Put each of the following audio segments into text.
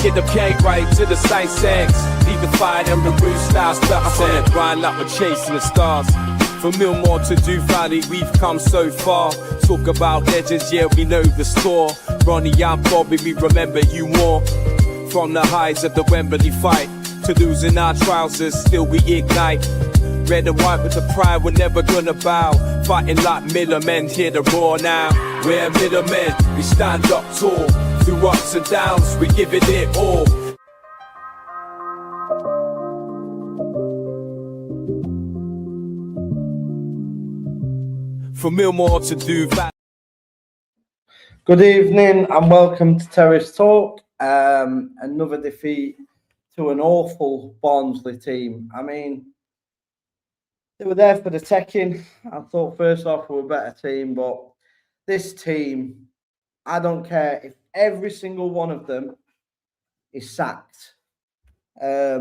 Get the cake right to the side sex. Leave the fire and the roof style stuff. On it, grind like we're chasing the stars. For Millmore to do Valley, we've come so far. Talk about legends, yeah, we know the score. Ronnie, I'm Bobby, we remember you more. From the highs of the Wembley fight to losing our trousers, still we ignite. Red and white with the pride, we're never gonna bow. Fighting like middlemen, hear the roar now. We're middlemen, we stand up tall. Through ups and downs, we give it all. For Millmore to do that. Good evening and welcome to Terrace Talk. Another defeat to an awful Barnsley team. I mean, they were there for the taking. I thought first off we were a better team, but this team, I don't care if every single one of them is sacked. I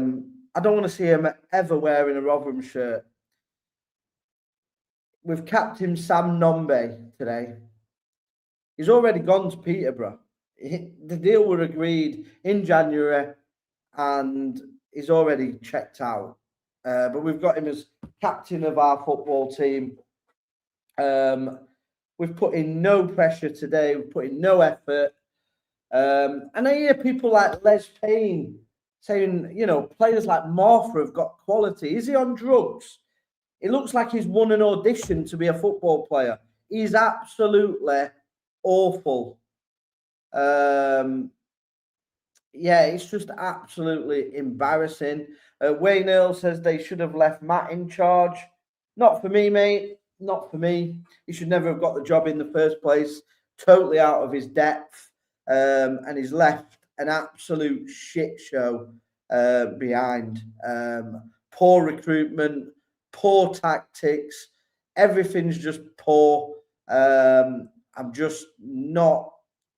don't want to see him ever wearing a Rotherham shirt. We've captain Sam Nombe today. He's already gone to Peterborough. The deal was agreed in January and he's already checked out. But we've got him as captain of our football team. We've put in no pressure today. We've put in no effort. And I hear people like Les Payne saying, you know, players like Martha have got quality. Is he on drugs? It looks like he's won an audition to be a football player. He's absolutely awful. Yeah, it's just absolutely embarrassing. Wayne Earl says they should have left Matt in charge. Not for me, mate. Not for me. He should never have got the job in the first place. Totally out of his depth. And he's left an absolute shit show behind. Poor recruitment, poor tactics. Everything's just poor. I'm just not...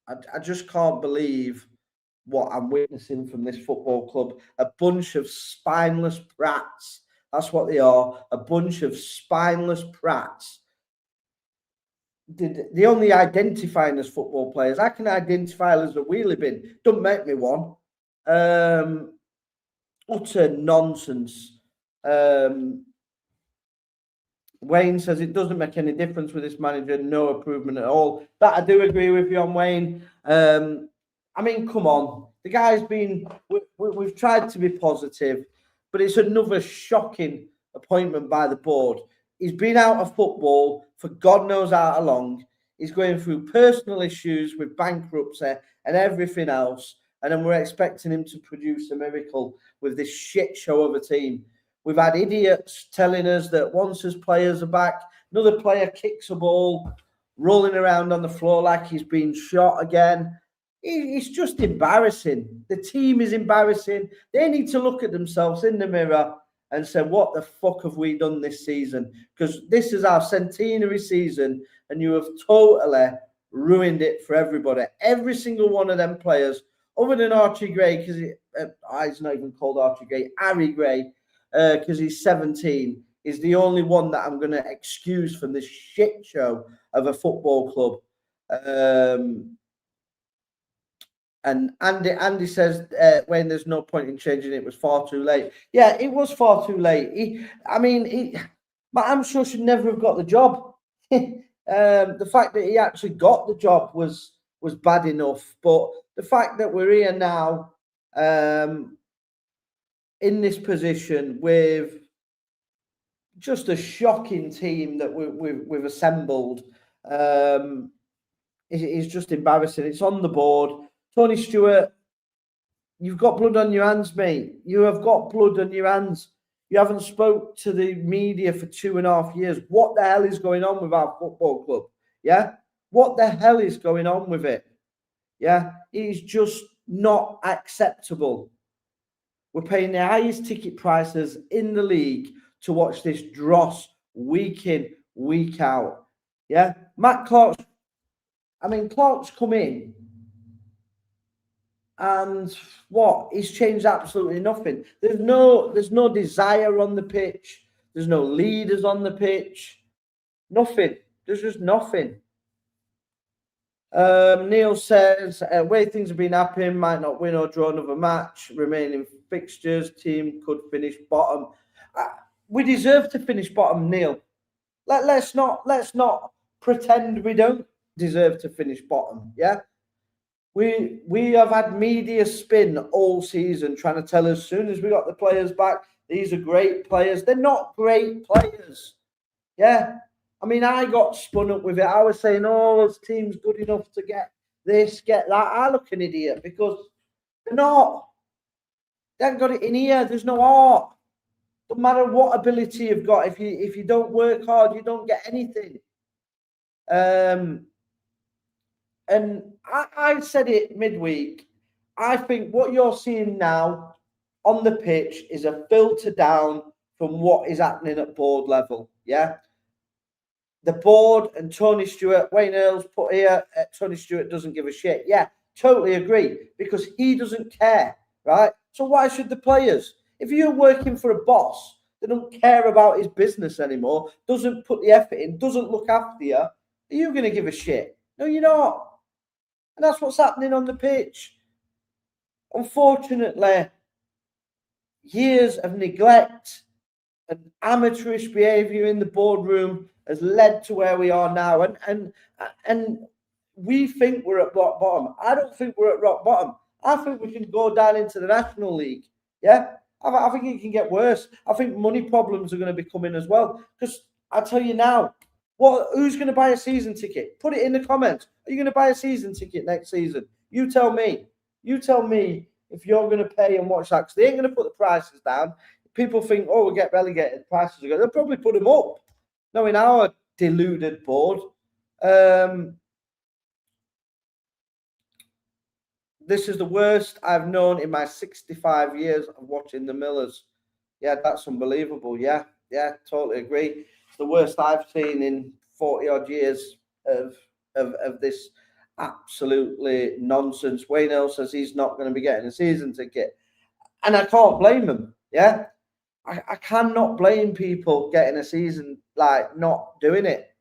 I just can't believe what I'm witnessing from this football club. A bunch of spineless brats. That's what they are. A bunch of spineless brats. They only identify as football players. I can identify as a wheelie bin. Don't make me one. Utter nonsense. Wayne says it doesn't make any difference with this manager. No improvement at all. That I do agree with you on, Wayne. I mean, come on. The guy's been... We've tried to be positive, but it's another shocking appointment by the board. He's been out of football for God knows how long. He's going through personal issues with bankruptcy and everything else. And then we're expecting him to produce a miracle with this shit show of a team. We've had idiots telling us that once his players are back, another player kicks a ball, rolling around on the floor like he's been shot again. It's just embarrassing. The team is embarrassing. They need to look at themselves in the mirror and say, what the fuck have we done this season? Because this is our centenary season and you have totally ruined it for everybody. Every single one of them players, other than Archie Gray, because he's not even called Archie Gray, Harry Gray, because he's 17, is the only one that I'm going to excuse from this shit show of a football club. And Andy says, when there's no point in changing it was far too late. Yeah, it was far too late. I'm sure should never have got the job. The fact that he actually got the job was bad enough. But the fact that we're here now, in this position with just a shocking team that we've assembled, is just embarrassing. It's on the board. Tony Stewart, you've got blood on your hands, mate. You have got blood on your hands. You haven't spoke to the media for 2.5 years. What the hell is going on with our football club? Yeah? What the hell is going on with it? Yeah? It is just not acceptable. We're paying the highest ticket prices in the league to watch this dross week in, week out. Yeah? Matt Clark's... Clark's come in and what? He's changed absolutely nothing. There's no desire on the pitch. There's no leaders on the pitch. Nothing. There's just nothing. Neil says, way things have been happening, might not win or draw another match. Remaining fixtures, team could finish bottom. We deserve to finish bottom, Neil. Let's not pretend we don't deserve to finish bottom. Yeah, we have had media spin all season trying to tell us as soon as we got the players back, these are great players. They're not great players. Yeah. I mean, I got spun up with it. I was saying, oh, this team's good enough to get this, get that. I look an idiot because they're not. They haven't got it in here. There's no art. No matter what ability you've got, if you don't work hard, you don't get anything. And I said it midweek. I think what you're seeing now on the pitch is a filter down from what is happening at board level. Yeah. The board and Tony Stewart, Wayne Earls put here, Tony Stewart doesn't give a shit. Yeah, totally agree, because he doesn't care, right? So why should the players? If you're working for a boss that don't care about his business anymore, doesn't put the effort in, doesn't look after you, are you going to give a shit? No, you're not. And that's what's happening on the pitch. Unfortunately, years of neglect and amateurish behaviour in the boardroom has led to where we are now. And we think we're at rock bottom. I don't think we're at rock bottom. I think we can go down into the National League. Yeah, I think it can get worse. I think money problems are going to be coming as well. Because I tell you now, who's going to buy a season ticket? Put it in the comments. Are you going to buy a season ticket next season? You tell me. You tell me if you're going to pay and watch that. Because they ain't going to put the prices down. People think, oh, we'll get relegated. Prices are going. They'll probably put them up. Knowing our deluded board. This is the worst I've known in my 65 years of watching the Millers. Yeah, that's unbelievable. Yeah, totally agree. It's the worst I've seen in 40 odd years of this absolutely nonsense. Wayne Earl says he's not going to be getting a season ticket. And I can't blame him. Yeah. I cannot blame people getting a season, like not doing it.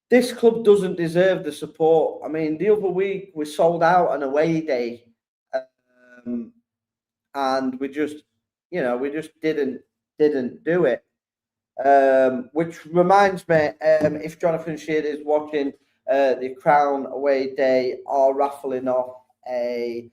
This club doesn't deserve the support. I mean, the other week we sold out an away day, and we just didn't do it. Which reminds me, if Jonathan Sheard is watching, the Crown away day are raffling off a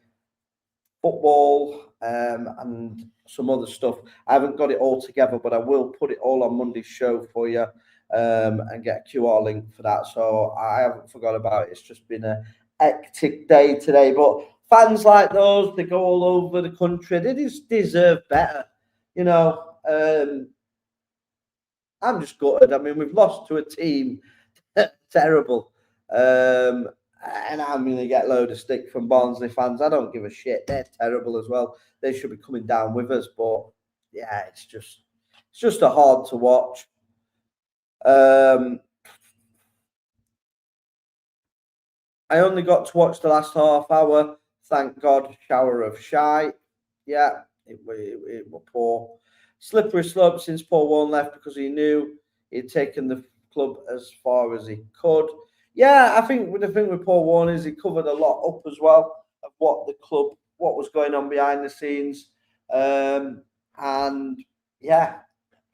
football and some other stuff. I haven't got it all together, but I will put it all on Monday's show for you and get a QR link for that. So I haven't forgot about it. It's just been a hectic day today. But fans like those, they go all over the country. They just deserve better. You know, I'm just gutted. I mean, we've lost to a team. Terrible. And I'm going to get a load of stick from Barnsley fans. I don't give a shit. They're terrible as well. They should be coming down with us. But yeah, it's just a hard to watch. I only got to watch the last half hour. Thank God, shower of shite. Yeah, it was poor. Slippery slope since Paul Warren left because he knew he'd taken the club as far as he could. Yeah, I think the thing with Paul Warren is he covered a lot up as well of what the club, what was going on behind the scenes. And yeah,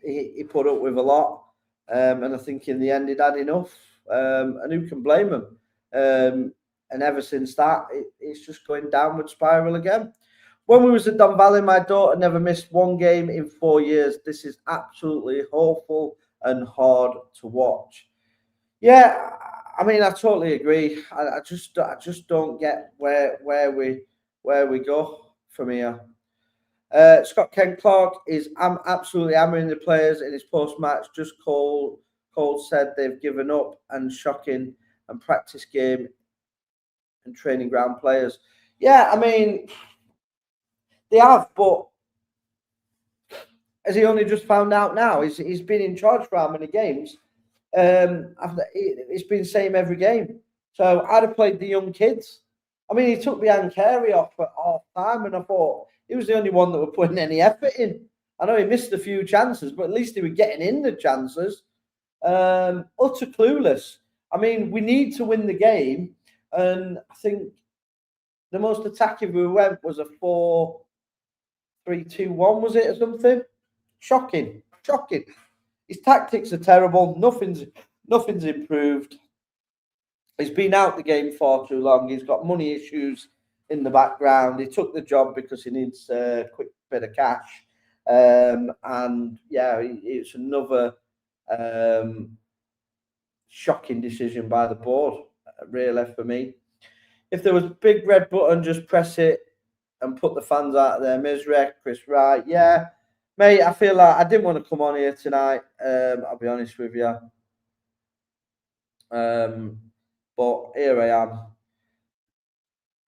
he put up with a lot. And I think in the end he'd had enough. And who can blame him? And ever since that, it's just going downward spiral again. When we was at Don Valley, my daughter never missed one game in 4 years. This is absolutely awful and hard to watch. Yeah, I mean, I totally agree. I just don't get where we go from here. Scott Ken Clark is absolutely hammering the players in his post-match. Just Cole said they've given up and shocking and practice game and training ground players. Yeah, I mean, they have, but has he only just found out now? He's been in charge for how many games? It's been the same every game. So I'd have played the young kids. I mean, he took Bian Carey off at half time, and I thought he was the only one that were putting any effort in. I know he missed a few chances, but at least he was getting in the chances. Utter clueless. I mean, we need to win the game, and I think the most attacking we went was a 4-3-2-1, was it, or something? Shocking. His tactics are terrible. Nothing's improved. He's been out the game far too long. He's got money issues in the background. He took the job because he needs a quick bit of cash. And yeah, it's another shocking decision by the board, really, for me. If there was a big red button, just press it and put the fans out of their misery. Chris Wright, yeah. Mate, I feel like I didn't want to come on here tonight. I'll be honest with you. But here I am.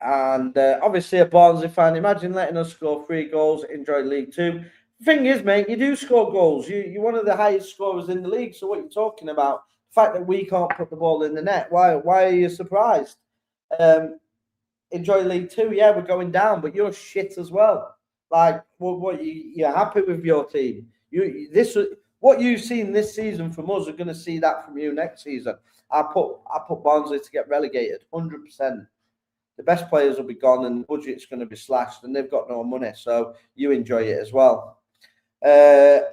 And obviously a Barnsley fan, imagine letting us score 3 goals, enjoy League Two. The thing is, mate, you do score goals. You're one of the highest scorers in the league. So what are you talking about? The fact that we can't put the ball in the net, why are you surprised? Enjoy League Two, yeah, we're going down, but you're shit as well. Like, what you're happy with your team? What you've seen this season from us are going to see that from you next season. I put Barnsley to get relegated, 100%. The best players will be gone, and the budget's going to be slashed, and they've got no money. So you enjoy it as well.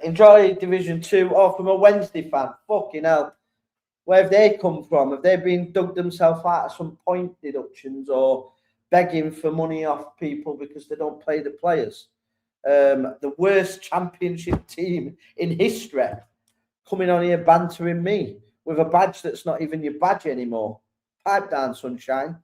Enjoy Division 2. Oh, from a Wednesday fan, fucking hell. Where have they come from? Have they been dug themselves out of some point deductions or begging for money off people because they don't play the players? The worst championship team in history coming on here bantering me with a badge that's not even your badge anymore. Pipe down, sunshine.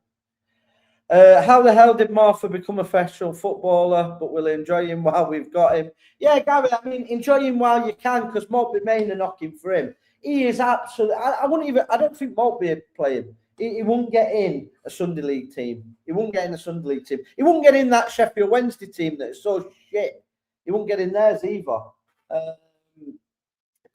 How the hell did Martha become a professional footballer? But we'll enjoy him while we've got him. Yeah, Gary, I mean, enjoy him while you can, because Maltby Main are knocking for him. He is absolutely. I don't think Maltby would play him. He won't get in a Sunday League team. He won't get in a Sunday League team. He won't get in that Sheffield Wednesday team that's so shit. He won't get in theirs either.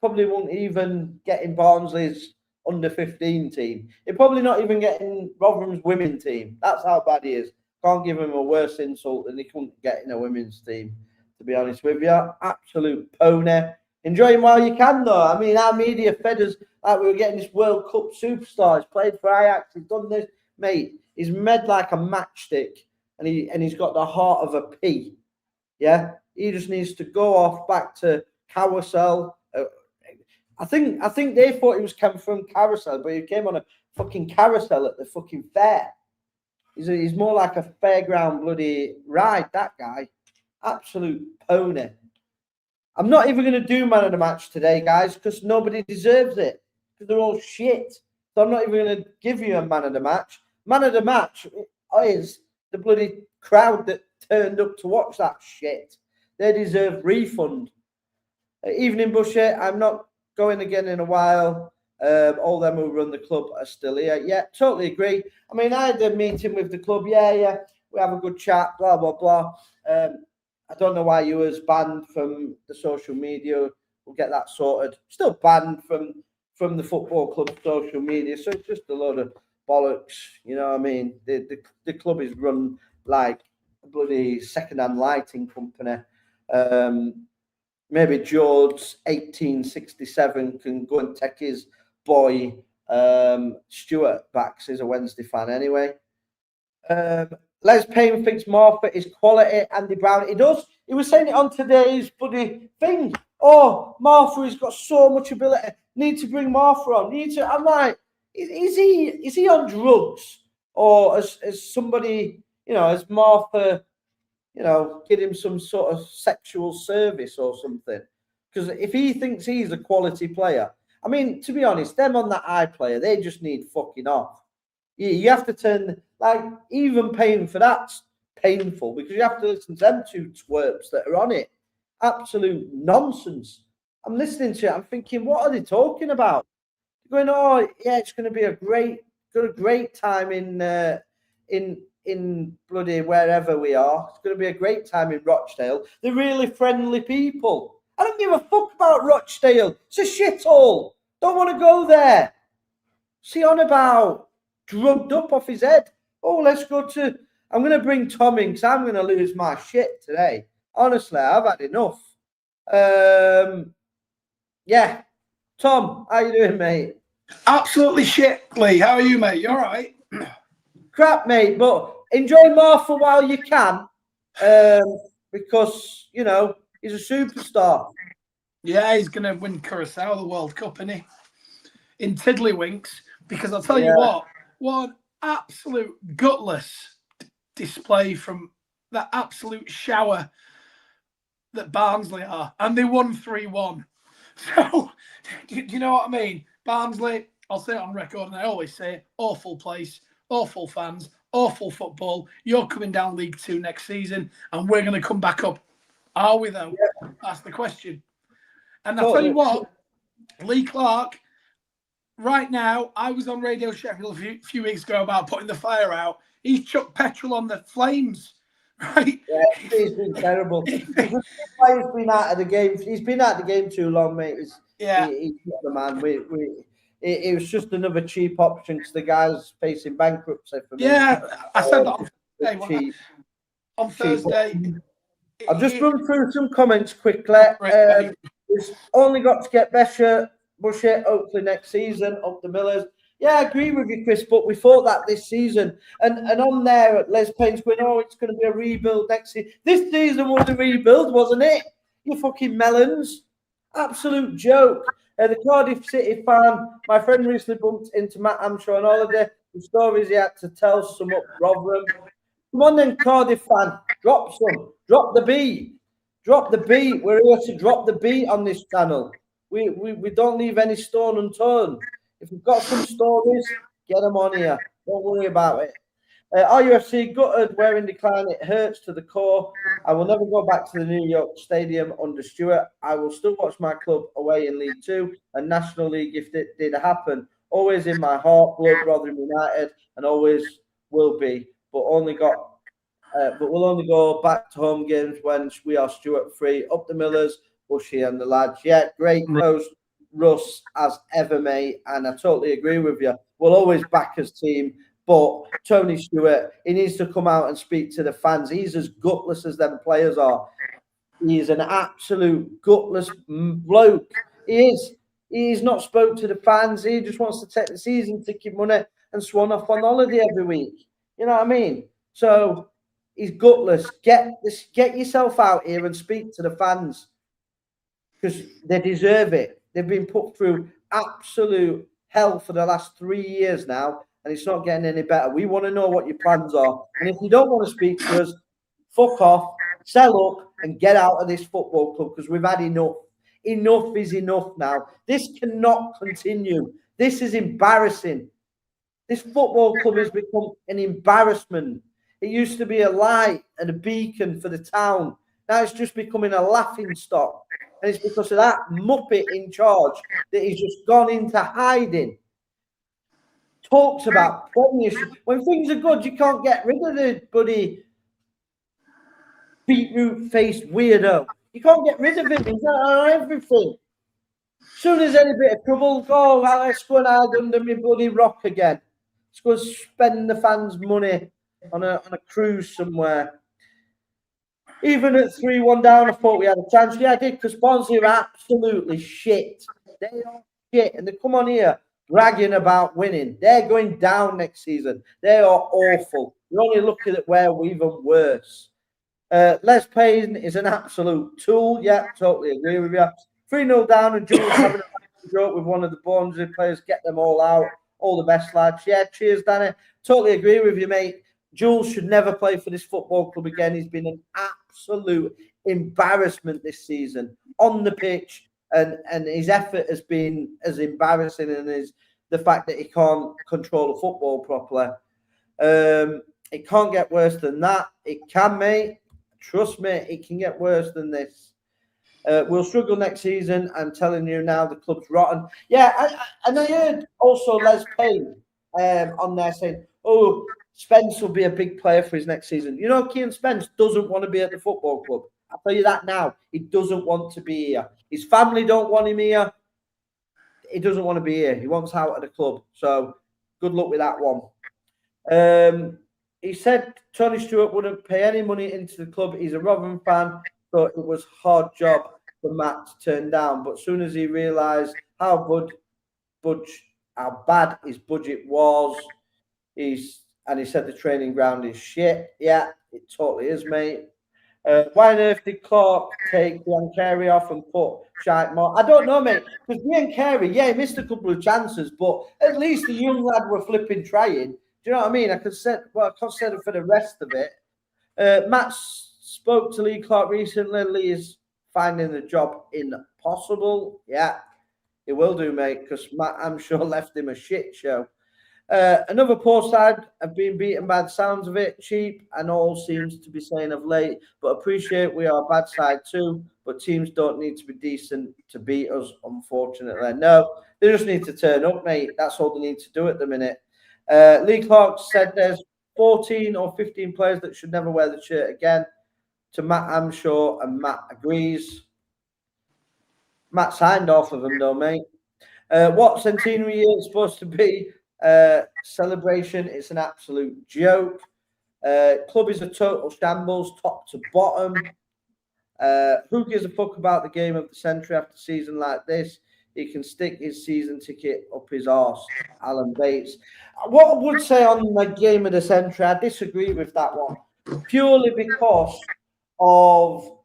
Probably won't even get in Barnsley's under 15 team. He'll probably not even get in Rotherham's women team. That's how bad he is. Can't give him a worse insult than he couldn't get in a women's team, to be honest with you. Absolute pony. Enjoy him while you can, though. I mean, our media fed us like we were getting this World Cup superstar. He's played for Ajax. He's done this. Mate, he's made like a matchstick, and he's got the heart of a pea. Yeah? He just needs to go off back to Carousel. I think they thought he was coming from Carousel, but he came on a fucking carousel at the fucking fair. He's more like a fairground bloody ride, that guy. Absolute pony. I'm not even going to do man of the match today, guys, because nobody deserves it. Because they're all shit. So I'm not even going to give you a man of the match. Man of the match is the bloody crowd that turned up to watch that shit. They deserve refund. Evening Busher, I'm not going again in a while. All them who run the club are still here. Yeah, totally agree. I mean, I had a meeting with the club. Yeah. We have a good chat, blah, blah, blah. I don't know why you was banned from the social media. We'll get that sorted. Still banned from the football club social media. So it's just a load of bollocks. You know what I mean? The club is run like a bloody second-hand lighting company. Maybe George 1867 can go and take his boy Stuart back. He's a Wednesday fan anyway. Les Payne thinks Martha is quality. Andy Brown, he does. He was saying it on today's bloody thing. Oh, Martha has got so much ability. Need to bring Martha on. I'm like, is he on drugs, or as somebody, as Martha, give him some sort of sexual service or something? Because if he thinks he's a quality player, I mean, to be honest, them on that eye player, they just need fucking off. You have to turn, like, even paying for that's painful, because you have to listen to them two twerps that are on it. Absolute nonsense. I'm listening to it, I'm thinking, what are they talking about? They're going, oh yeah, it's going to be a great time in bloody wherever we are. It's going to be a great time in Rochdale. They're really friendly people. I don't give a fuck about Rochdale. It's a shithole. Don't want to go there. See on about drugged up off his head. Oh, let's go to. I'm going to bring Tom in because I'm going to lose my shit today. Honestly, I've had enough. Yeah, Tom, how you doing, mate? Absolutely shit, Lee. How are you, mate? You all right? Crap, mate, but enjoy Martha while you can, because, you know, he's a superstar. Yeah, he's going to win Curacao, the World Cup, isn't he? In tiddlywinks, because I'll tell you what an absolute gutless display from that absolute shower that Barnsley are. And they won 3-1. So, do you know what I mean? Barnsley, I'll say it on record, and I always say it, awful place, awful fans, awful football. You're coming down League Two next season, and we're going to come back up. Are we, though? Yeah. That's the question. And I'll tell you what, Lee Clark, right now, I was on Radio Sheffield a few weeks ago about putting the fire out. He's chucked petrol on the flames, right? Yeah, he's been terrible. He's been out of the game. He's been out of the game too long, mate. He's not the man. It was just another cheap option because the guy's facing bankruptcy for me. Yeah, I said that on Thursday. I'll just run through some comments quickly. He's only got to get better, Bushy, hopefully next season, up the Millers. Yeah, I agree with you, Chris, but we thought that this season. And on there, Les Payne's going, oh, it's going to be a rebuild next season. This season was a rebuild, wasn't it? You fucking melons. Absolute joke. The Cardiff City fan, my friend recently bumped into Matt Amshaw on holiday. The stories he had to tell, sum up Rotherham. Come on then, Cardiff fan. Drop some. Drop the beat. Drop the beat. We're here to drop the beat on this channel. We don't leave any stone unturned. If you've got some stories, get them on here. Don't worry about it. RUFC gutted, wearing decline. It hurts to the core. I will never go back to the New York Stadium under Stewart. I will still watch my club away in League Two and National League if it did happen. Always in my heart, blood, Rotherham United, and always will be. But we'll only go back to home games when we are Stewart free. Up the Millers, Bushy and the lads. Yeah, great post, Russ, as ever, mate. And I totally agree with you. We'll always back as team. But Tony Stewart, he needs to come out and speak to the fans. He's as gutless as them players are. He's an absolute gutless bloke. He is. He's not spoke to the fans. He just wants to take the season ticket money and swan off on holiday every week. You know what I mean? So he's gutless. Get yourself out here and speak to the fans because they deserve it. They've been put through absolute hell for the last 3 years now, and it's not getting any better. We want to know what your plans are. And if you don't want to speak to us, fuck off, sell up, and get out of this football club because we've had enough. Enough is enough now. This cannot continue. This is embarrassing. This football club has become an embarrassment. It used to be a light and a beacon for the town. Now it's just becoming a laughing stock. And it's because of that muppet in charge that he's just gone into hiding. Talks about premiership. When things are good, you can't get rid of the bloody beetroot-faced weirdo. You can't get rid of him. He's on everything. As soon as any bit of trouble, let's go and hide under my bloody rock again. Let's go and spend the fans' money on a cruise somewhere. Even at 3-1 down, I thought we had a chance. Yeah, I did, because Barnsley are absolutely shit. They are shit. And they come on here bragging about winning. They're going down next season. They are awful. You're only looking at where we're even worse. Les Payne is an absolute tool. Yeah, totally agree with you. 3-0 down and Jules having a joke with one of the Barnsley players. Get them all out. All the best, lads. Yeah, cheers, Danny. Totally agree with you, mate. Jules should never play for this football club again. He's been an absolute embarrassment this season on the pitch, and his effort has been as embarrassing as the fact that he can't control the football properly. It can't get worse than that. It can, mate. Trust me, it can get worse than this. We'll struggle next season. I'm telling you now, the club's rotten. Yeah, and I heard also Les Payne on there saying, oh, Spence will be a big player for his next season. You know, Kean Spence doesn't want to be at the football club. I'll tell you that now. He doesn't want to be here. His family don't want him here. He doesn't want to be here. He wants out of the club. So good luck with that one. He said Tony Stewart wouldn't pay any money into the club. He's a Rotherham fan, so it was a hard job for Matt to turn down. But as soon as he realised how bad his budget was. He said the training ground is shit. Yeah, it totally is, mate. Why on earth did Clark take Biancheri off and put Shite more? I don't know, mate. Because Biancheri, he missed a couple of chances, but at least the young lad were flipping trying. Do you know what I mean? I consider for the rest of it. Matt spoke to Lee Clark recently. Lee is finding the job impossible. Yeah, he will do, mate, because Matt, I'm sure, left him a shit show. Another poor side have been beaten by the sounds of it. Cheap and all seems to be saying of late, but appreciate we are a bad side too. But teams don't need to be decent to beat us, unfortunately. No, they just need to turn up, mate. That's all they need to do at the minute. Lee Clark said there's 14 or 15 players that should never wear the shirt again. To Matt Amshaw, and Matt agrees. Matt signed off of them, though, mate. What Centenary year is supposed to be? Celebration. It's an absolute joke. Club is a total shambles, top to bottom. Who gives a fuck about the game of the century after a season like this? He can stick his season ticket up his arse. Alan Bates. What I would say on the game of the century, I disagree with that one. Purely because of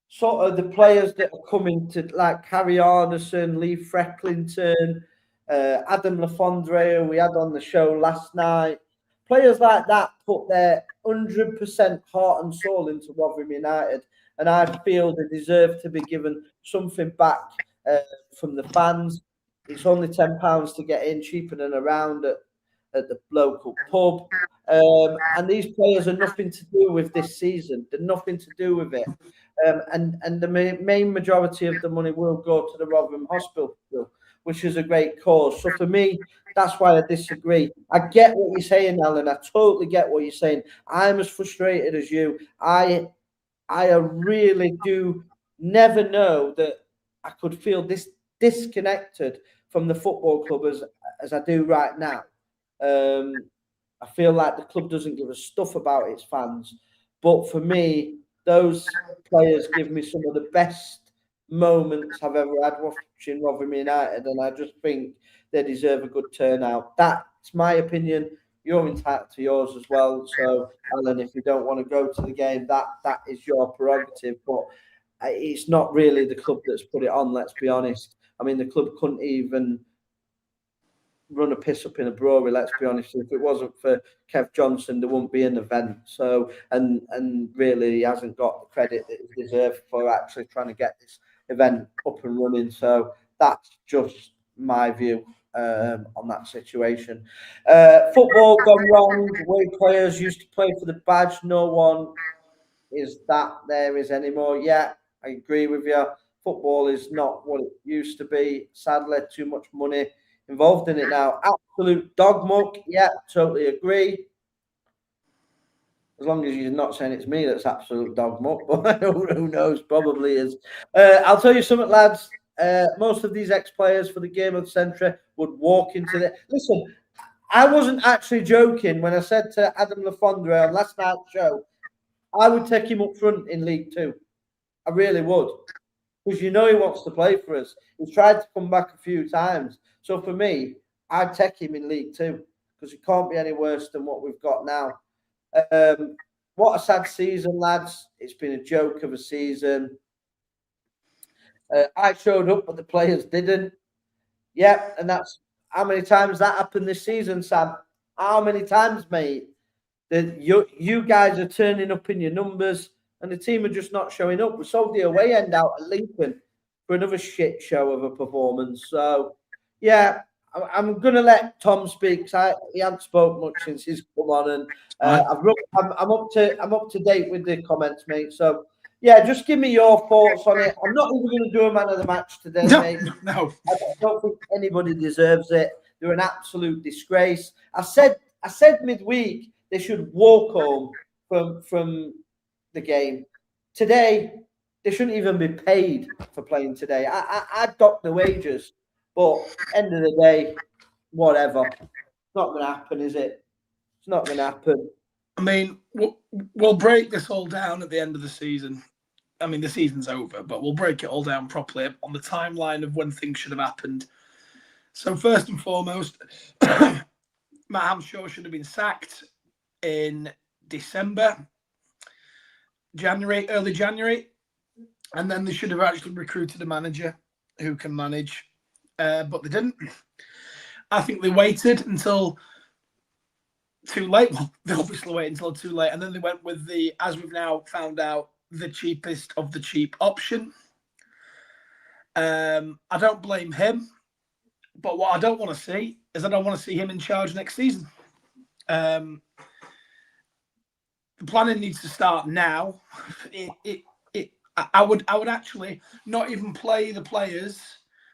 sort of the players that are coming to, like Harry Arneson, Lee Frecklington, Adam Lafondre, who we had on the show last night. Players like that put their 100% heart and soul into Rotherham United, and I feel they deserve to be given something back from the fans. It's only £10 to get in, cheaper than around at the local pub. And these players are nothing to do with this season. They're nothing to do with it. And the main majority of the money will go to the Rotherham Hospital, which is a great cause. So for me, that's why I disagree. I get what you're saying, Alan. I totally get what you're saying. I'm as frustrated as you. I really do never know that I could feel this disconnected from the football club as I do right now. I feel like the club doesn't give a stuff about its fans. But for me, those players give me some of the best moments I've ever had watching Rotherham United, and I just think they deserve a good turnout. That's my opinion. You're entitled to yours as well. So, Alan, if you don't want to go to the game, that is your prerogative. But it's not really the club that's put it on, let's be honest. I mean, the club couldn't even run a piss up in a brewery, let's be honest. If it wasn't for Kev Johnson, there wouldn't be an event. So, and really, he hasn't got the credit that he deserves for actually trying to get this event up and running. So that's just my view on that situation. Football gone wrong. Way players used to play for the badge. No one is anymore. Yeah, I agree with you. Football is not what it used to be. Sadly, too much money involved in it now. Absolute dog muck. Yeah, totally agree. As long as you're not saying it's me that's absolute dog muck, but who knows? Probably is. I'll tell you something, lads. Most of these ex-players for the game of the century would walk into the... Listen, I wasn't actually joking when I said to Adam Lafondre on last night's show, I would take him up front in League Two. I really would. Because you know he wants to play for us. He's tried to come back a few times. So for me, I'd take him in League Two because it can't be any worse than what we've got now. What a sad season, lads. It's been a joke of a season. I showed up, but the players didn't. Yeah, and that's how many times that happened this season, Sam. How many times, mate? That you guys are turning up in your numbers and the team are just not showing up. We sold the away end out at Lincoln for another shit show of a performance. So, yeah, I'm going to let Tom speak. He hasn't spoke much since he's come on, and I'm up to date with the comments, mate. So, yeah, just give me your thoughts on it. I'm not even going to do a man of the match today, mate. No. I don't think anybody deserves it. They're an absolute disgrace. I said midweek they should walk home from the game. Today, they shouldn't even be paid for playing today. I dock the wages, but end of the day, whatever. It's not going to happen, is it? It's not going to happen. I mean, we'll break this all down at the end of the season. I mean, the season's over, but we'll break it all down properly on the timeline of when things should have happened. So first and foremost, Matt Hamshaw should have been sacked in December, early January, and then they should have actually recruited a manager who can manage, but they didn't. I think they waited until too late. Well, they obviously waited until too late, and then they went with the, as we've now found out, the cheapest of the cheap option. I don't blame him, but what I don't want to see is I don't want to see him in charge next season. The planning needs to start now. I would actually not even play the players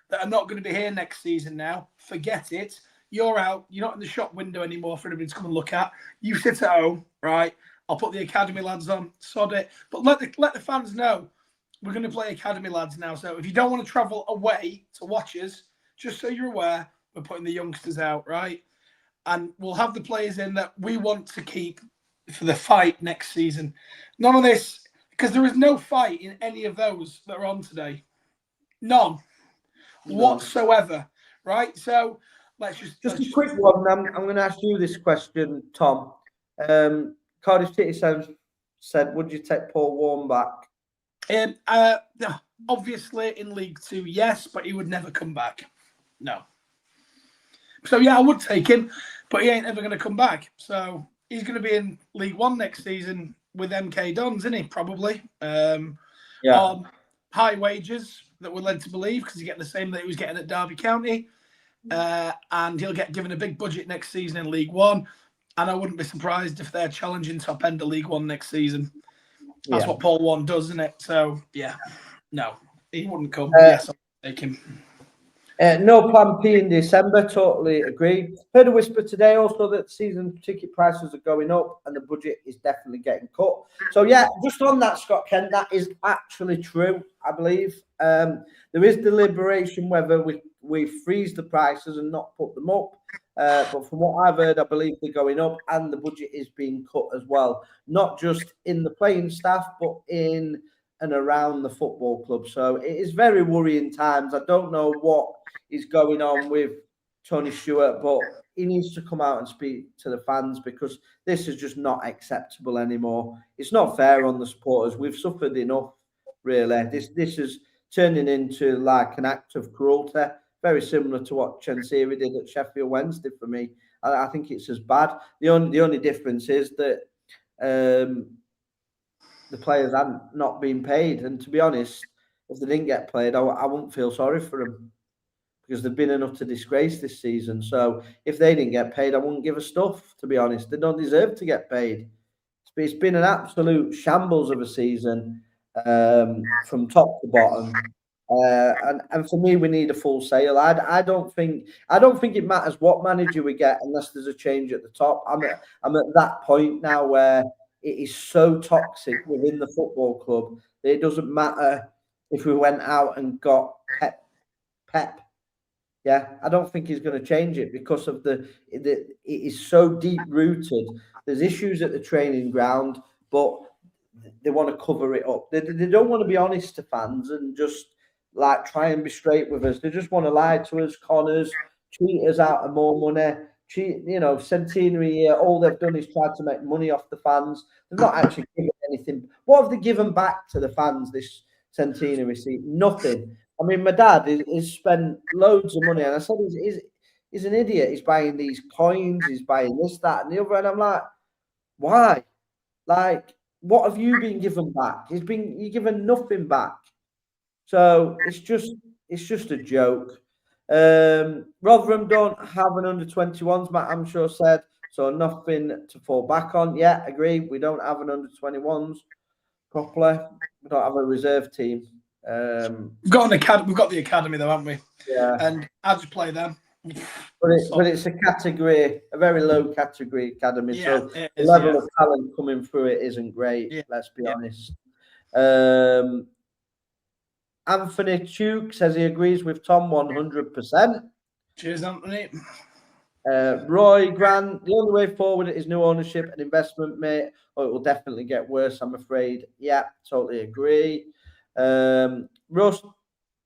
that are not going to be here next season now. Forget it. You're out. You're not in the shop window anymore for everybody to come and look at. You sit at home, right? I'll put the academy lads on, sod it. But let the fans know we're going to play academy lads now. So if you don't want to travel away to watch us, just so you're aware, we're putting the youngsters out, right? And we'll have the players in that we want to keep for the fight next season. None of this, because there is no fight in any of those that are on today. None whatsoever, right? So let's just a quick one. I'm going to ask you this question, Tom. Cardiff City said, would you take Paul Warren back? Obviously in League Two, yes, but he would never come back. No. So yeah, I would take him, but he ain't ever going to come back. So he's going to be in League One next season with MK Dons, isn't he? Probably. On high wages that we're led to believe, because he's getting the same that he was getting at Derby County. And he'll get given a big budget next season in League One. And I wouldn't be surprised if they're challenging top end of League One next season. That's what Paul Warren does, isn't it? So, yeah. No, he wouldn't come. Yes, I'll take him. No plan P in December. Totally agree. Heard a whisper today also that season ticket prices are going up and the budget is definitely getting cut. So yeah, just on that, Scott Kent, that is actually true. I believe there is deliberation whether we freeze the prices and not put them up. But from what I've heard, I believe they're going up and the budget is being cut as well. Not just in the playing staff, but in and around the football club. So it is very worrying times. I don't know what is going on with Tony Stewart, but he needs to come out and speak to the fans because this is just not acceptable anymore. It's not fair on the supporters. We've suffered enough, really. This is turning into like an act of cruelty, very similar to what Centenary did at Sheffield Wednesday for me. I think it's as bad. The only difference is that the players haven't not been paid. And to be honest, if they didn't get played, I wouldn't feel sorry for them because they've been an utter disgrace this season. So if they didn't get paid, I wouldn't give a stuff, to be honest. They don't deserve to get paid. It's been an absolute shambles of a season from top to bottom. And for me, we need a full sale. I don't think it matters what manager we get unless there's a change at the top. I'm at that point now where it is so toxic within the football club that it doesn't matter if we went out and got Pep. Yeah, I don't think he's going to change it because of it is so deep rooted. There's issues at the training ground, but they want to cover it up. They don't want to be honest to fans and just like try and be straight with us. They just want to lie to us, con us, cheat us out of more money. Centenary here, all they've done is tried to make money off the fans. They've not actually given anything. What have they given back to the fans this Centenary season? Nothing. I mean, my dad is spent loads of money, and I said he's an idiot. He's buying these coins, he's buying this, that, and the other, and I'm like, why? Like, what have you been given back? You're given nothing back. So it's just a joke. Rotherham don't have an under-21s, Matt Hamshaw said, so nothing to fall back on. Yeah, agree. We don't have an under-21s properly. We don't have a reserve team. We've got the academy though, haven't we? Yeah. And I'd just play them. But it's a category, a very low category academy. Yeah, so the level of talent coming through it isn't great. Yeah. Let's be honest. Anthony Tuke says he agrees with Tom 100%. Cheers, Anthony. Roy Grant, the only way forward is new ownership and investment, mate, or it will definitely get worse, I'm afraid. Yeah, totally agree. Russ,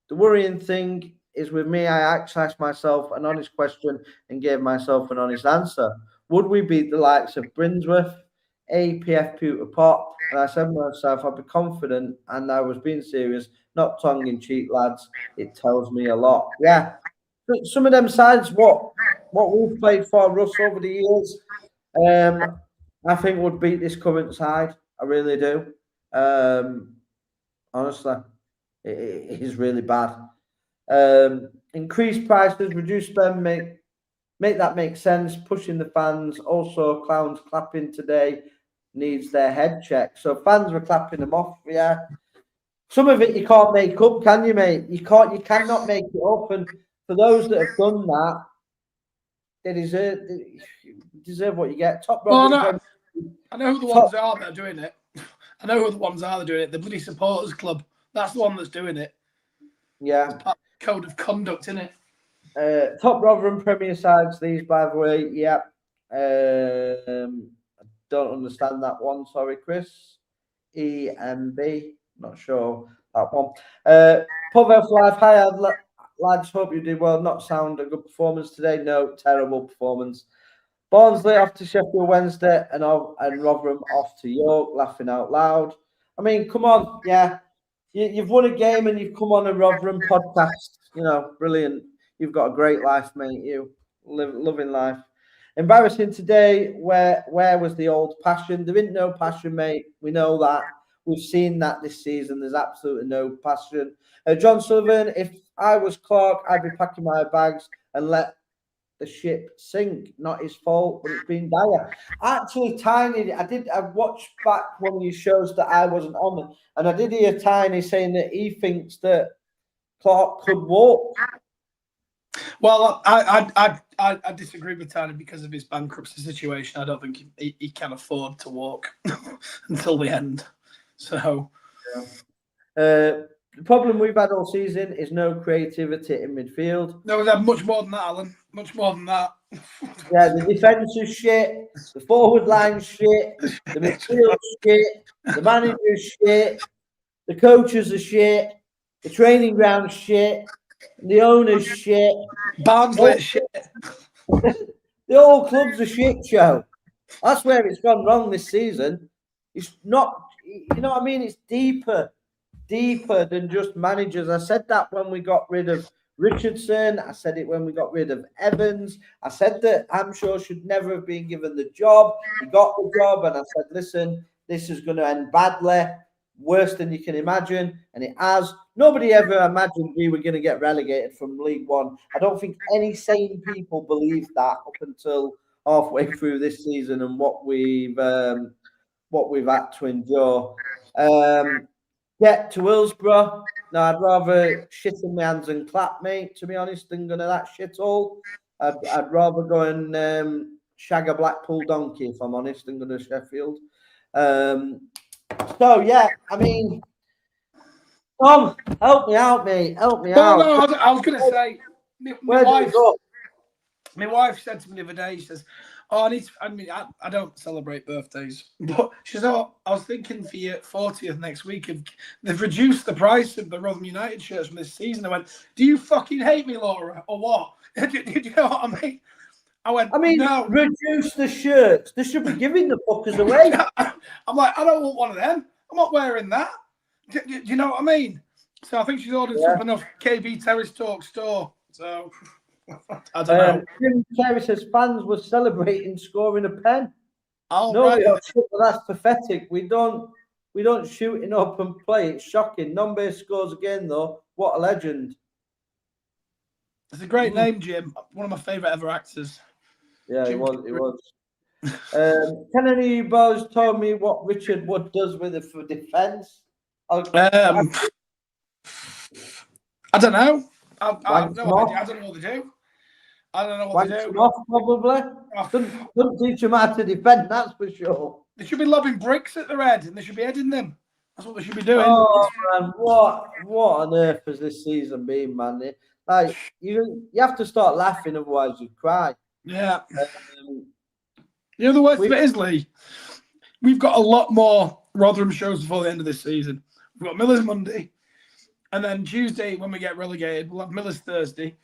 the worrying thing is with me, I actually asked myself an honest question and gave myself an honest answer. Would we beat the likes of Brinsworth, APF Pewter Pot? And I said to myself, I'd be confident, and I was being serious, not tongue in cheek, lads. It tells me a lot. Yeah. Some of them sides, what we've played for Russ over the years, I think would beat this current side. I really do. Honestly, it is really bad. Increase prices, reduce spend, make that make sense. Pushing the fans. Also, clowns clapping today needs their head checked. So fans were clapping them off. Yeah, some of it you can't make up, can you, mate? You can't. You cannot make it up. And for those that have done that, they deserve what you get. Top. Well, I know who the ones are that are doing it. I know who the ones are that are doing it. The bloody supporters club. That's the one that's doing it. Yeah. It's part of the code of conduct, isn't it? Top Rotherham Premier sides, these, by the way. Yeah. I don't understand that one. Sorry, Chris. EMB. Not sure that one. Pub Health Live. Hi, lads. Hope you did well. Not sound a good performance today. No, terrible performance. Barnsley off to Sheffield Wednesday and Rotherham off to York. Laughing out loud. I mean, come on. Yeah. You've won a game and you've come on a Rotherham podcast. You know, brilliant. You've got a great life, mate. You loving life. Embarrassing today. Where was the old passion? There ain't no passion, mate. We know that. We've seen that this season. There's absolutely no passion. John Sullivan, if I was Clark, I'd be packing my bags and let the ship sink. Not his fault, but it's been dire. Actually, Tiny, I watched back one of your shows that I wasn't on, and I did hear Tiny saying that he thinks that Clark could walk. Well, I disagree with Tiny because of his bankruptcy situation. I don't think he can afford to walk until the end. So, the problem we've had all season is no creativity in midfield. No, we've had much more than that, Alan. Much more than that. Yeah, the defence is shit. The forward line's shit. The midfield's shit. The manager's shit. The coaches are shit. The training ground's shit. The owner's shit. Barnsley shit. The whole club's a shit show. That's where it's gone wrong this season. It's not, you know what I mean? It's deeper than just managers. I said that when we got rid of Richardson. I said it when we got rid of Evans. I said that Hampshire should never have been given the job. He got the job, and I said, listen, this is going to end badly, worse than you can imagine, and it has. Nobody ever imagined we were going to get relegated from League One. I don't think any sane people believed that up until halfway through this season and what we've had to endure. Get to Hillsborough. No, I'd rather shit in my hands and clap, mate, to be honest, than going to that shithole. I'd rather go and shag a Blackpool donkey, if I'm honest, than go to Sheffield. So, yeah, I mean, Tom, help me out, mate. Help me out. No, I was going to say, my wife said to me the other day, she says, I don't celebrate birthdays, but she said, I was thinking for your 40th next week, they've reduced the price of the Rotherham United shirts from this season. I went, do you fucking hate me, Laura, or what? Do you know what I mean? No. Reduce the shirts. They should be giving the fuckers away. I'm like, I don't want one of them. I'm not wearing that. Do you know what I mean? So I think she's ordered something off KB Terrace Talk store. So I don't know. Jim Terry says fans were celebrating scoring a pen. Right. That's pathetic. We don't shoot it up and play. It's shocking. Nombe scores again though. What a legend. It's a great name, Jim. One of my favourite ever actors. Yeah, Jim it was. Can any of you boys tell me what Richard Wood does with it for defence? I don't know. I have no idea. I don't know what they do. I don't know what they do. Off, probably. Couldn't teach them how to defend, that's for sure. They should be lobbing bricks at their head and they should be heading them. That's what they should be doing. Oh, man. What on earth has this season been, man? Like, you have to start laughing, otherwise you cry. Yeah. Um, You know the worst bit is, Lee? We've got a lot more Rotherham shows before the end of this season. We've got Miller's Monday, and then Tuesday, when we get relegated, we'll have Miller's Thursday,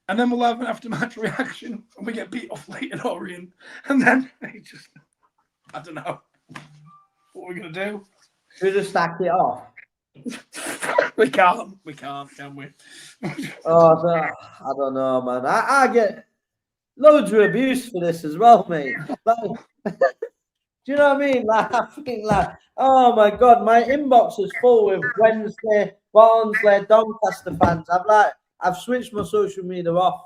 and then we'll have an after-match reaction when we get beat off Leyton Orient, and then I don't know what we're going to do. we just stack it off. We can't, can we? I don't know, man. I get loads of abuse for this as well, mate. Like, do you know what I mean? Like, I think, like, oh my God, my inbox is full with Wednesday, Barnsley, Doncaster fans. I've switched my social media off.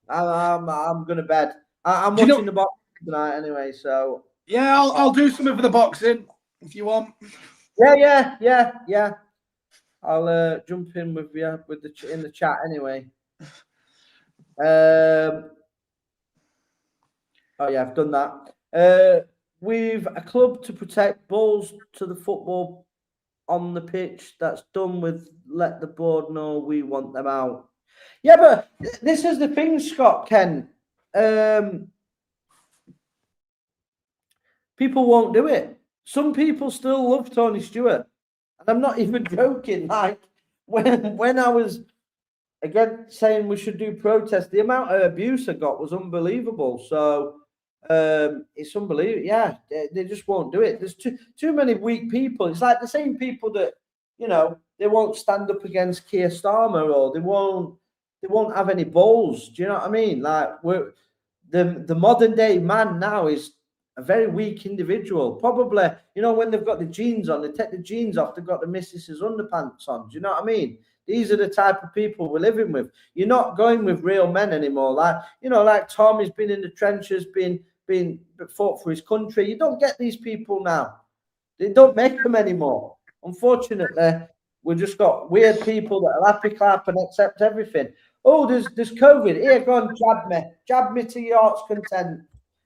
I'm going to bed. I'm watching the box tonight anyway, so. Yeah, I'll do something for the boxing if you want. Yeah. I'll jump in with you in the chat anyway. Oh yeah, I've done that. We've a club to protect balls to the football on the pitch. That's done with. Let the board know we want them out. Yeah, but this is the thing, Scott, Ken. People won't do it. Some people still love Tony Stewart, and I'm not even joking. Like when I was again saying we should do protests, the amount of abuse I got was unbelievable. So it's unbelievable. Yeah, they just won't do it. There's too many weak people. It's like the same people that they won't stand up against Keir Starmer, or they won't have any balls. Do you know what I mean? Like the modern day man now is a very weak individual. Probably, when they've got the jeans on, they take the jeans off, they've got the missus's underpants on. Do you know what I mean? These are the type of people we're living with. You're not going with real men anymore. Like Tommy's been in the trenches, been fought for his country. You don't get these people now. They don't make them anymore. Unfortunately, we've just got weird people that are happy clap and accept everything. Oh, there's COVID. Here, go on, jab me to your heart's content.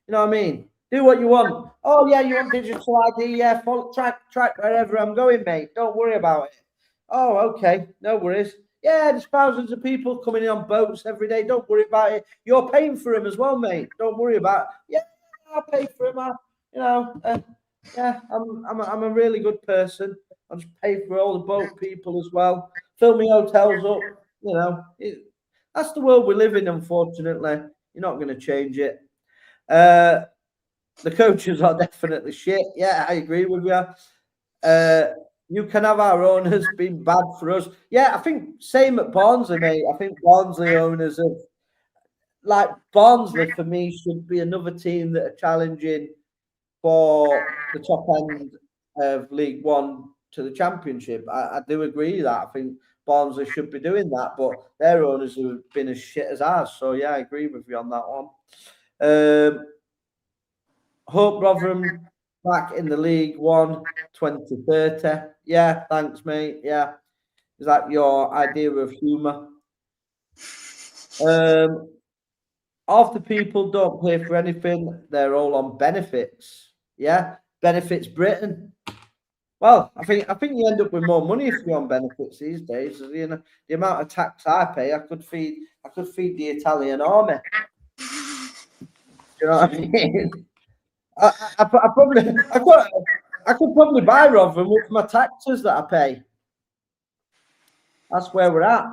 You know what I mean? Do what you want. Oh yeah, you want digital ID? Yeah, track wherever I'm going, mate. Don't worry about it. Oh, okay, no worries. Yeah, there's thousands of people coming in on boats every day. Don't worry about it. You're paying for them as well, mate. Don't worry about it. Yeah, I'll pay for them. Yeah, I'm a really good person. I'll just pay for all the boat people as well. Fill me hotels up. That's the world we live in. Unfortunately, you're not going to change it. The coaches are definitely shit. Yeah, I agree with you. You can have our owners being bad for us. Yeah, I think same at Barnsley, mate. I think Barnsley owners have, like, Barnsley for me should be another team that are challenging for the top end of League One to the Championship. I do agree that. I think Barnsley should be doing that, but their owners have been as shit as ours. So yeah, I agree with you on that one. Hope Rotherham back in the League One 2030. Yeah, thanks, mate. Yeah. Is that your idea of humour? Half the people don't pay for anything. They're all on benefits. Yeah, benefits Britain. Well, I think you end up with more money if you're on benefits these days. The amount of tax I pay, I could feed the Italian army. Do you know what I mean? I could probably buy Rotherham with my taxes that I pay. That's where we're at.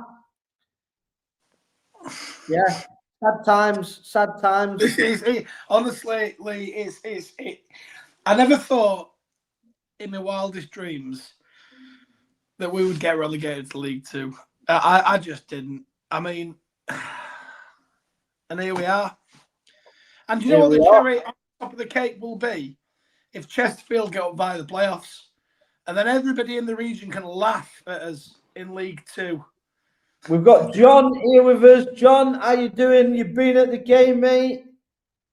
Yeah, sad times. Honestly, Lee, it's. I never thought in my wildest dreams that we would get relegated to League Two. I just didn't. I mean, and here we are. And you know what the cherry on top of the cake will be? If Chesterfield get up via the playoffs, and then everybody in the region can laugh at us in League Two. We've got John here with us. John, how you doing? You've been at the game, mate?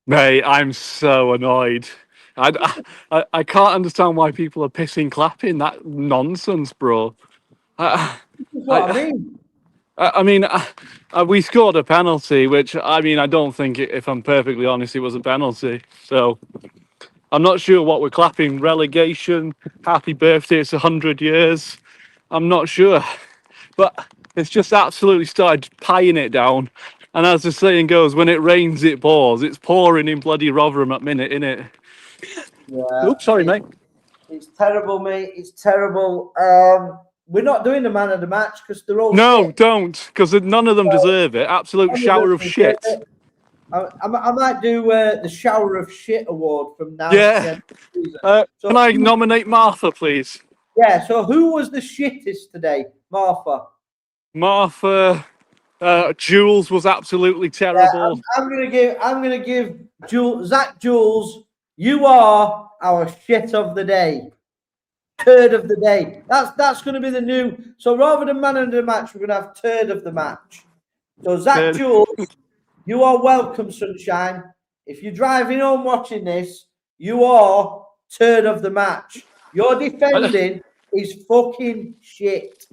Mate, I'm so annoyed. I can't understand why people are pissing clapping that nonsense, bro. That's what I mean. We scored a penalty, which, I don't think, if I'm perfectly honest, it was a penalty. So I'm not sure what we're clapping. Relegation, happy birthday, it's 100 years. I'm not sure. But it's just absolutely started pieing it down And as the saying goes, when it rains, it pours. It's pouring in bloody Rotherham at minute, innit? Yeah. Oops, sorry, mate. It's terrible, mate. It's terrible. We're not doing the man of the match because they're all No, shit. don't, because none of them deserve it. Absolute None of shower them of deserve shit. it. I might do the shower of shit award from now to the Yeah. end of the season. Can I nominate Martha, please? Yeah. So who was the shittest today, Martha? Martha. Jules was absolutely Yeah, terrible. I'm gonna give Zach Jules. You are our shit of the day. Turd of the day. That's going to be the new. So rather than man of the match, we're going to have turd of the match. So Zach Turd. Jules, you are welcome, sunshine. If you're driving home watching this, you are turd of the match. Your defending is fucking shit.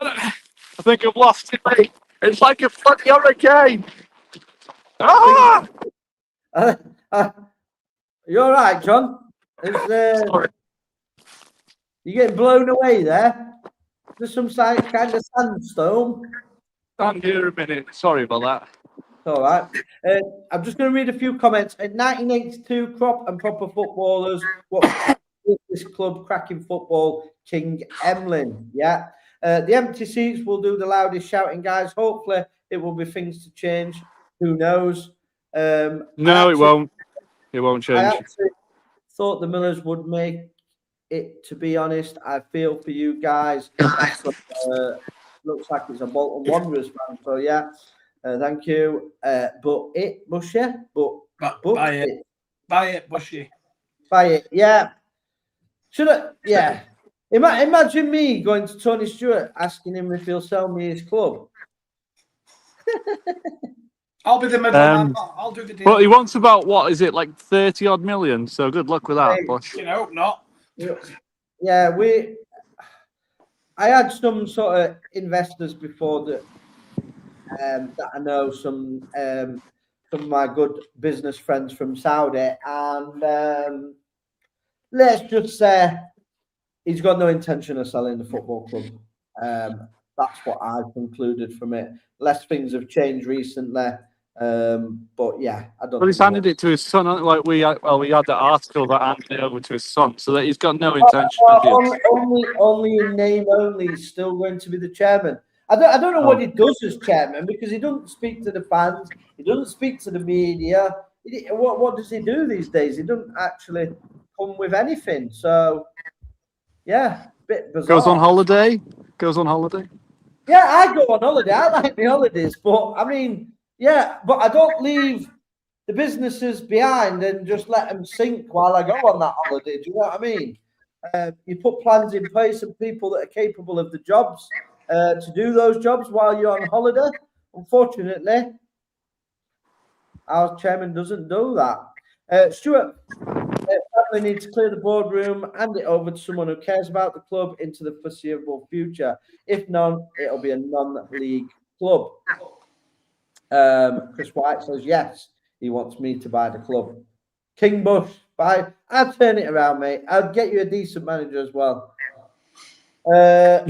I think I've lost it, mate. It's like a bloody hurricane. Ah! You're all right, John. Sorry. You're getting blown away there. There's some kind of sandstorm. Stand here a minute. Sorry about that. All right. I'm just going to read a few comments. In 1982, crop and proper footballers. What this club cracking football? King Emlyn. Yeah. The empty seats will do the loudest shouting, guys. Hopefully, it will be things to change. Who knows? No, it won't. It won't change. I actually thought the Millers would make it. To be honest, I feel for you guys. Looks like it's a Bolton Wanderers fan. So yeah. Thank you. But Bushy. Buy it, Bushy. Buy it. Yeah. Should I? Yeah. Imagine me going to Tony Stewart asking him if he'll sell me his club. I'll be the middleman. I'll do the deal. But he wants about, what is it, like 30 odd million? So good luck with that, Bush. You know, not. Yeah, I had some sort of investors before that I know, some of my good business friends from Saudi, and let's just say he's got no intention of selling the football club. That's what I've concluded from it. Less things have changed recently, but yeah, I don't. But he's handed it to his son. Like we had that article that handed it over to his son, so that he's got no intention. Only in name only. He's still going to be the chairman. I don't know what he does as chairman, because he doesn't speak to the fans. He doesn't speak to the media. What does he do these days? He doesn't actually come with anything. So yeah, bit bizarre. Goes on holiday. Yeah, I go on holiday. I like my holidays, but I mean, yeah, but I don't leave the businesses behind and just let them sink while I go on that holiday. Do you know what I mean? You put plans in place and people that are capable of the jobs to do those jobs while you're on holiday. Unfortunately, our chairman doesn't do that. Stuart, family need to clear the boardroom, hand it over to someone who cares about the club into the foreseeable future. If none, it'll be a non-league club. Chris White says yes, he wants me to buy the club. King Bush, buy. I'll turn it around, mate. I'll get you a decent manager as well. At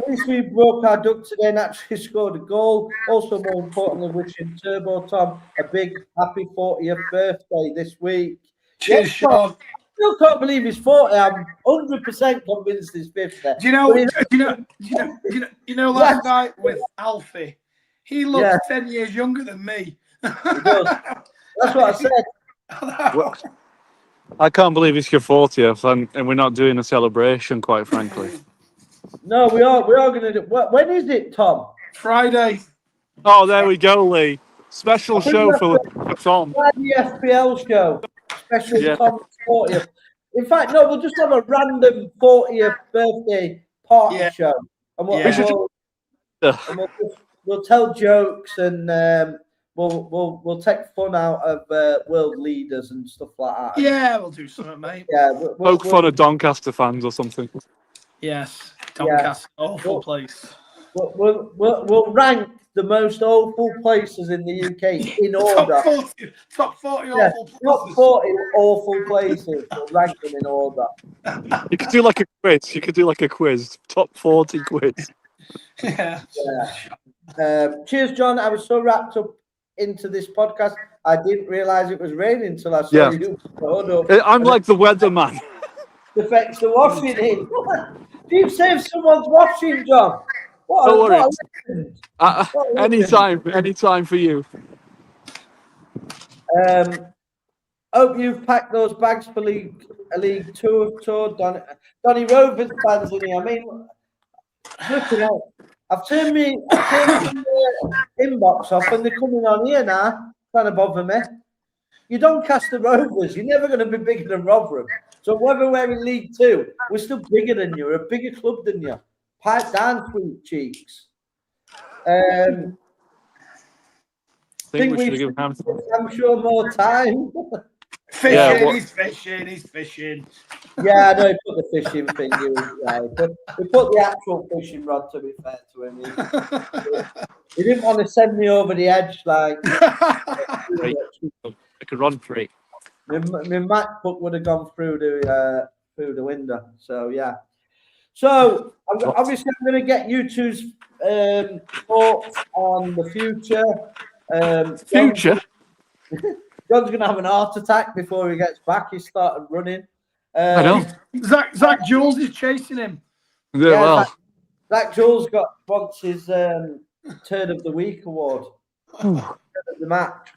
least we broke our duck today and actually scored a goal. Also, more importantly, wishing Turbo Tom a big happy 40th birthday this week. Cheers, Sean. Still can't believe he's 40. I'm 100% convinced he's 50. Do you know last night with Alfie, he looks 10 years younger than me. He does. That's what I said. I can't believe it's your 40th, and we're not doing a celebration, quite frankly. No, we are going to do. When is it, Tom? Friday. Oh, there we go, Lee. Special show for Tom. Friday FPL show. Special Tom's 40th. In fact, no, we'll just have a random 40th birthday party show. And we'll tell jokes, and we'll take fun out of world leaders and stuff like that. Yeah, we'll do something, mate. Yeah, Poke fun at Doncaster fans or something. Yes, Doncaster, awful place. We'll rank the most awful places in the UK in order. Top 40 awful places. Top 40 awful places. We'll rank them in order. You could do like a quiz. Top 40 quiz. Yeah. Cheers, John. I was so wrapped up into this podcast, I didn't realise it was raining until I saw Yeah. you. Up. I'm like the weatherman. Affects the washing in. You've saved someone's washing, John. Don't worry. What a legend. What a legend. Anytime for you. Hope you've packed those bags for League Two tour. Donny Rovers fans in here. I mean, looking at. I've turned my inbox off and they're coming on here now, trying to bother me. You don't cast the Rovers, you're never going to be bigger than Rotherham. So whether we're in League Two, we're still bigger than you. We're a bigger club than you. Pipe down, sweet cheeks. I think we should give him. I'm sure more time. He's fishing. Yeah, I know he put the fishing thing in, right. But we put the actual fishing rod, to be fair to him. He didn't want to send me over the edge like I could run free. My MacBook would have gone through the window. So yeah. So obviously I'm going to get you two's thoughts on the future. Future. John's going to have an heart attack before he gets back. He started running. I know. Zach Jules is chasing him. Yeah, well. Zach Jules wants his Turn of the Week award. Turn of the match.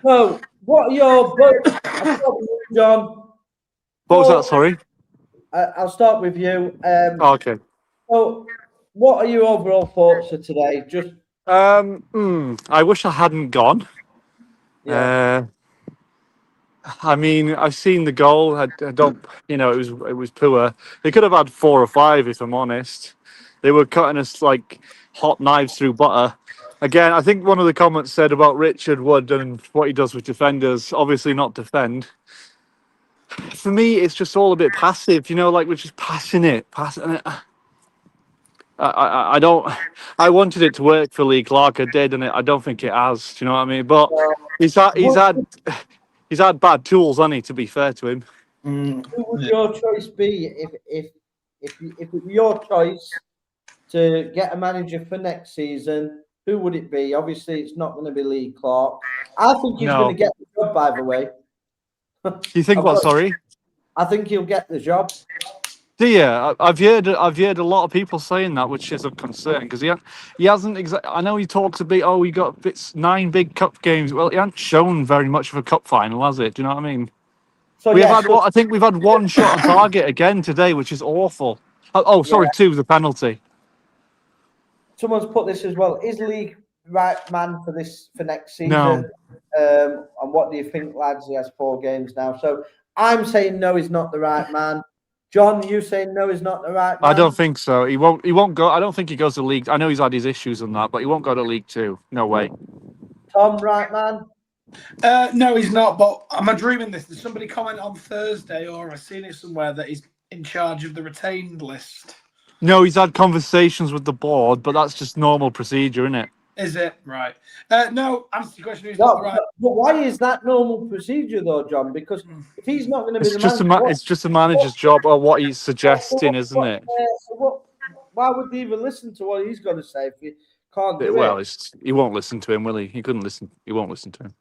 So, what are your John? What was that? Sorry. I'll start with you. Okay. So, what are your overall thoughts of today? Just. I wish I hadn't gone. Yeah. I mean, I've seen the goal. I don't, it was poor. They could have had 4 or 5, if I'm honest. They were cutting us like hot knives through butter. Again, I think one of the comments said about Richard Wood and what he does with defenders. Obviously, not defend. For me, it's just all a bit passive. Like we're just passing it. I don't. I wanted it to work for Lee Clark. I did, and I don't think it has. Do you know what I mean? But he's had bad tools, hasn't he? To be fair to him. Who would your choice be if it were your choice to get a manager for next season? Who would it be? Obviously, it's not going to be Lee Clark. I think he's going to get the job. By the way, You think what? Sorry. I think he'll get the job. Yeah, I've heard a lot of people saying that, which is a concern because he hasn't exactly. I know he talks a bit. Oh, he got 9 big cup games. Well, he hasn't shown very much of a cup final, has it? Do you know what I mean? So I think we've had 1 shot on target again today, which is awful. Sorry, 2 the penalty. Someone's put this as well. Is Lee right man for next season? No. And what do you think, lads? He has 4 games now. So I'm saying no, he's not the right man. John, you saying no, he's not the right man? I don't think so. He won't go. I don't think he goes to League. I know he's had his issues and that, but he won't go to League 2. No way. Tom, right man? No, he's not. But am I dreaming this? Did somebody comment on Thursday, or I've seen it somewhere that he's in charge of the retained list? No, he's had conversations with the board, but that's just normal procedure, isn't it? Is it? Right. No, answer the question. He's not the right. But why is that normal procedure, though, John? Because if he's not going to be it's just a manager's job, or what he's suggesting, isn't it? Why would they even listen to what he's got to say if he can't do it? He won't listen to him, will he? He couldn't listen. He won't listen to him.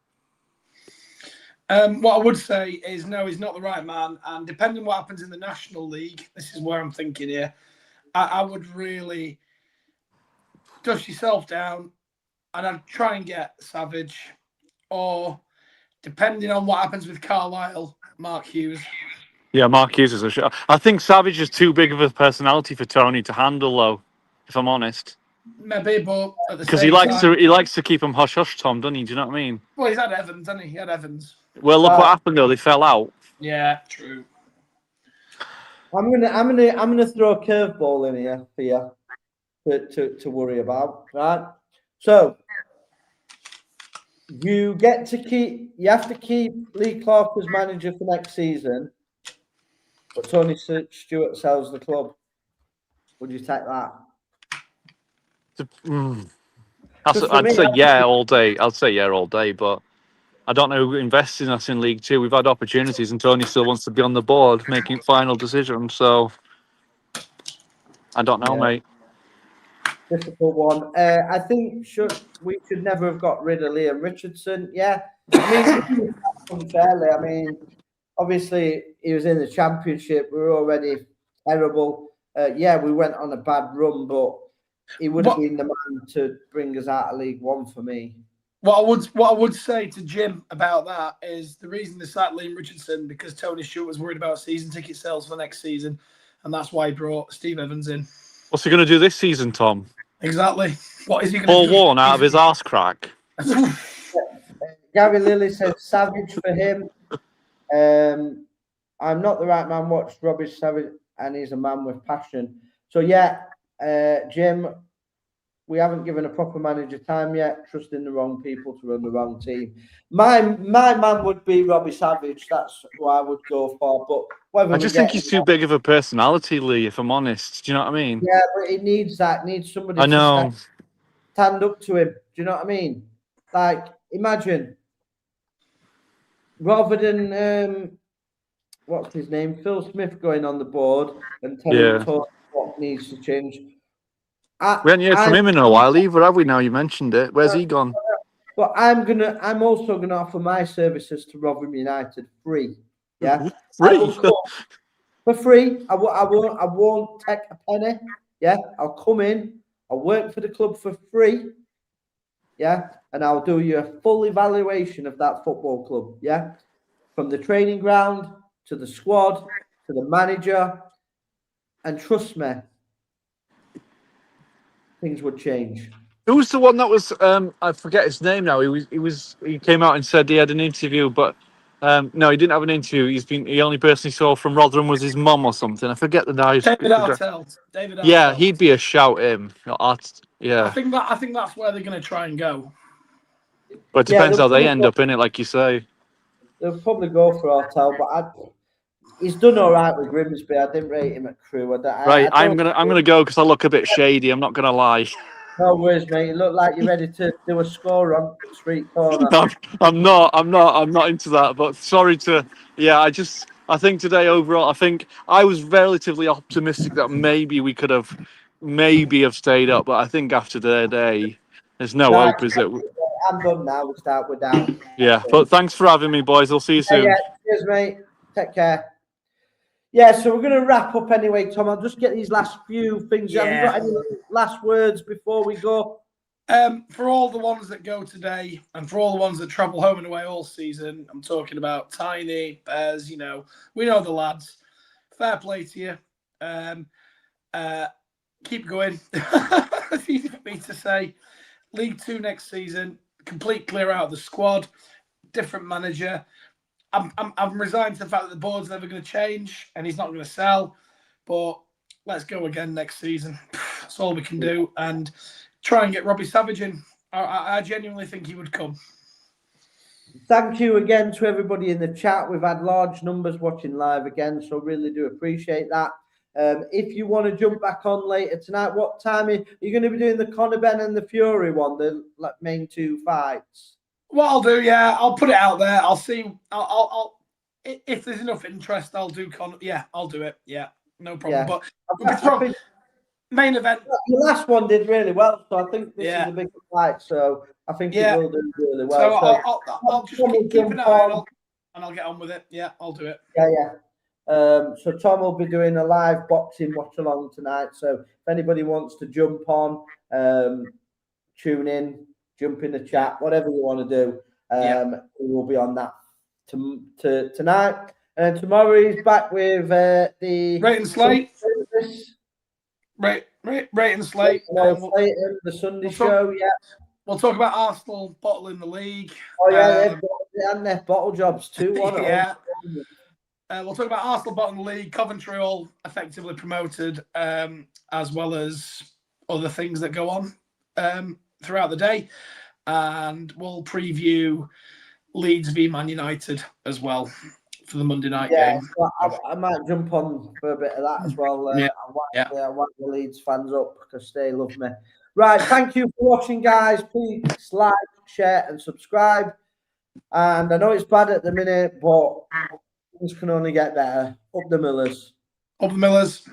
What I would say is no, he's not the right man. And depending on what happens in the National League, this is where I'm thinking here. I would really dust yourself down, and I'd try and get Savage, or depending on what happens with Carlisle, Mark Hughes. Yeah, Mark Hughes is a shot. I think Savage is too big of a personality for Tony to handle, though. If I'm honest. Maybe, but because he likes to keep him hush hush, Tom, doesn't he? Do you know what I mean? Well, he's had Evans, hasn't he? He had Evans. Well, look what happened though. They fell out. Yeah, true. I'm gonna throw a curveball in here for you to worry about, right? So you have to keep Lee Clark as manager for next season, but Tony Stewart sells the club. Would you take that? I'd say yeah all day. I'd say yeah all day, but I don't know who invests in us in League 2. We've had opportunities, and Tony still wants to be on the board making final decisions. So I don't know, mate. difficult one. I think we should never have got rid of Liam Richardson. Yeah, I mean, unfairly. I mean, obviously he was in the Championship. We were already terrible. Yeah, we went on a bad run, but he would have been the man to bring us out of League One for me. What I would say to Jim about that is the reason they sacked Liam Richardson because Tony Stewart was worried about season ticket sales for the next season, and that's why he brought Steve Evans in. What's he going to do this season, Tom? Exactly. What is he going Paul to do? Warne out of his arse crack. Gary Lilly says Savage for him. I'm not the right man. Watched Robbie Savage, and he's a man with passion. So yeah, Jim, we haven't given a proper manager time yet. Trusting the wrong people to run the wrong team. My man would be Robbie Savage. That's who I would go for. But whether I just think he's too big of a personality, Lee. If I'm honest, do you know what I mean? Yeah, but it needs that. It needs somebody. I know. To stand up to him. Do you know what I mean? Like, imagine rather than what's his name, Phil Smith going on the board and telling Tony what needs to change. We haven't heard from him in a while either, have we? Now you mentioned it, where's he gone? But I'm also gonna offer my services to Rotherham United free. Yeah, free for free. I won't take a penny. Yeah, I'll come in. I'll work for the club for free. Yeah, and I'll do you a full evaluation of that football club. Yeah, from the training ground to the squad to the manager, and trust me, things would change. Who was the one that was? I forget his name now. He came out and said he had an interview, but no, he didn't have an interview. The only person he saw from Rotherham was his mum or something. I forget the name. David Artell. Yeah, he'd be a shout. Him. Yeah. I think that's where they're going to try and go. But it depends how they end up in it, like you say. They'll probably go for Artell, but he's done all right with Grimsby. I didn't rate him at Crewe. I'm gonna go because I look a bit shady. I'm not gonna lie. No worries, mate. You look like you're ready to do a score on street corner. I'm not into that. But sorry to. Yeah, I think today overall, I think I was relatively optimistic that maybe we could have stayed up. But I think after today, there's no hope, is it? I'm done now. We're down. Yeah, but thanks for having me, boys. I'll see you soon. Yeah, cheers, mate. Take care. Yeah, so we're going to wrap up anyway, Tom. I'll just get these last few things. Yeah. Have you got any last words before we go? For all the ones that go today and for all the ones that travel home and away all season, I'm talking about Tiny, Bears, we know the lads. Fair play to you. Keep going. It's easy for me to say. League 2 next season, complete clear out of the squad, different manager. I'm resigned to the fact that the board's never going to change and he's not going to sell. But let's go again next season. That's all we can do. And try and get Robbie Savage in. I genuinely think he would come. Thank you again to everybody in the chat. We've had large numbers watching live again, so really do appreciate that. If you want to jump back on later tonight, what time are you going to be doing the Conor Ben and the Fury one, the main 2 fights? What I'll do, I'll put it out there. I'll see. I'll if there's enough interest, I'll do Conor. Yeah, I'll do it. Yeah, no problem. Yeah. But main event. The last one did really well, so I think this is a big fight. So I think it will do really well. So I'll just keep an eye on and I'll get on with it. Yeah, I'll do it. Yeah. So Tom will be doing a live boxing watch along tonight. So if anybody wants to jump on, tune in, jump in the chat, whatever you want to do, we will be on that tonight. And tomorrow he's back with the Rate and Slate. Rate and Slate. The Sunday show. We'll talk about Arsenal bottling the league. Oh yeah, and their bottle jobs too. We'll talk about Arsenal bottom of the league, Coventry all effectively promoted, as well as other things that go on throughout the day. And we'll preview Leeds v Man United as well for the Monday night game. So I might jump on for a bit of that as well. I want the Leeds fans up because they love me. Right, thank you for watching, guys. Please like, share, and subscribe. And I know it's bad at the minute, but things can only get better. Up the Millers. Up the Millers.